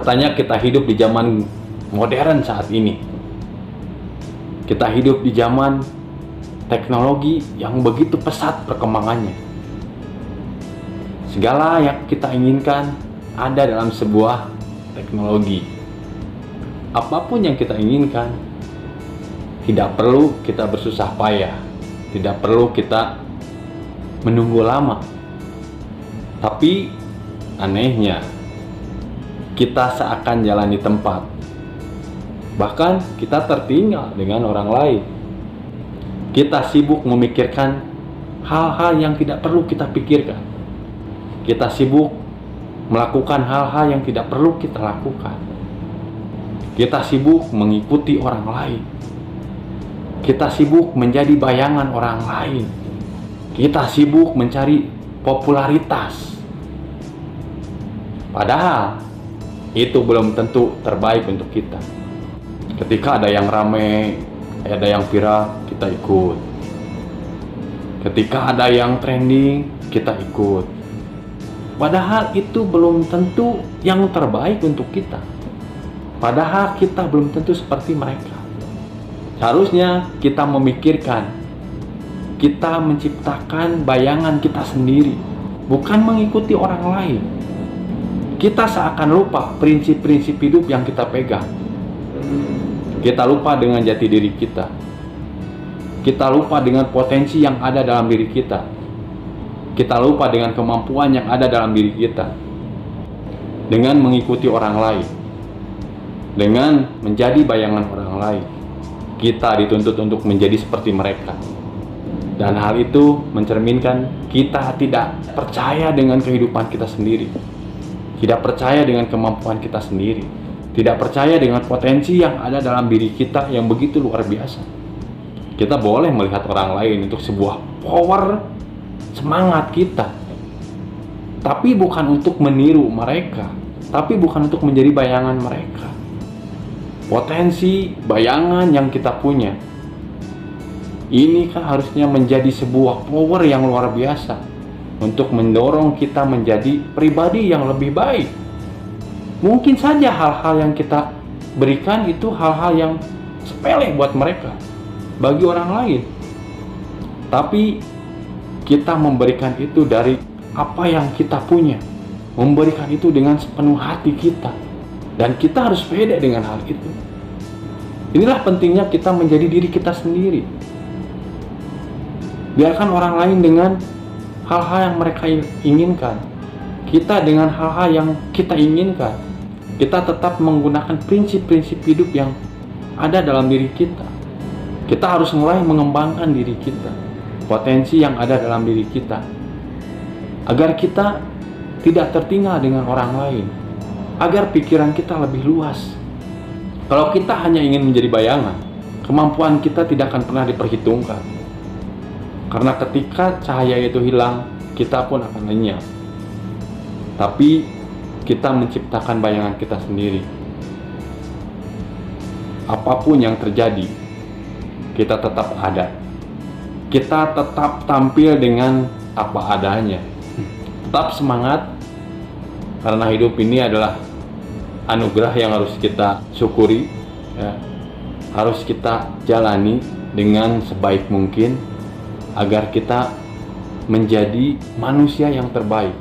Katanya kita hidup di zaman modern saat ini. Kita hidup di zaman teknologi yang begitu pesat perkembangannya. Segala yang kita inginkan ada dalam sebuah teknologi. Apapun yang kita inginkan, tidak perlu kita bersusah payah, tidak perlu kita menunggu lama. Tapi anehnya, kita seakan jalan di tempat. Bahkan kita tertinggal dengan orang lain. Kita sibuk memikirkan hal-hal yang tidak perlu kita pikirkan. Kita sibuk melakukan hal-hal yang tidak perlu kita lakukan. Kita sibuk mengikuti orang lain. Kita sibuk menjadi bayangan orang lain. Kita sibuk mencari popularitas. Padahal itu belum tentu terbaik untuk kita. Ketika ada yang rame, ada yang viral, kita ikut. Ketika ada yang trending, kita ikut. Padahal itu belum tentu yang terbaik untuk kita. Padahal kita belum tentu seperti mereka. Seharusnya kita memikirkan, kita menciptakan bayangan kita sendiri, bukan mengikuti orang lain. Kita seakan lupa prinsip-prinsip hidup yang kita pegang. Kita lupa dengan jati diri kita. Kita lupa dengan potensi yang ada dalam diri kita. Kita lupa dengan kemampuan yang ada dalam diri kita. Dengan mengikuti orang lain, dengan menjadi bayangan orang lain, kita dituntut untuk menjadi seperti mereka. Dan hal itu mencerminkan kita tidak percaya dengan kehidupan kita sendiri. Tidak percaya dengan kemampuan kita sendiri. Tidak percaya dengan potensi yang ada dalam diri kita yang begitu luar biasa. Kita boleh melihat orang lain untuk sebuah power semangat kita. Tapi bukan untuk meniru mereka. Tapi bukan untuk menjadi bayangan mereka. Potensi, bayangan yang kita punya, ini kan harusnya menjadi sebuah power yang luar biasa untuk mendorong kita menjadi pribadi yang lebih baik. Mungkin saja hal-hal yang kita berikan itu hal-hal yang sepele buat mereka, bagi orang lain. Tapi kita memberikan itu dari apa yang kita punya, memberikan itu dengan sepenuh hati kita. Dan kita harus pede dengan hal itu. Inilah pentingnya kita menjadi diri kita sendiri. Biarkan orang lain dengan hal-hal yang mereka inginkan. Kita dengan hal-hal yang kita inginkan. Kita tetap menggunakan prinsip-prinsip hidup yang ada dalam diri kita. Kita harus mulai mengembangkan diri kita, potensi yang ada dalam diri kita, agar kita tidak tertinggal dengan orang lain, agar pikiran kita lebih luas. Kalau kita hanya ingin menjadi bayangan, kemampuan kita tidak akan pernah diperhitungkan. Karena ketika cahaya itu hilang, kita pun akan lenyap. Tapi kita menciptakan bayangan kita sendiri. Apapun yang terjadi, kita tetap ada. Kita tetap tampil dengan apa adanya. Tetap semangat, karena hidup ini adalah anugerah yang harus kita syukuri, ya. Harus kita jalani dengan sebaik mungkin agar kita menjadi manusia yang terbaik.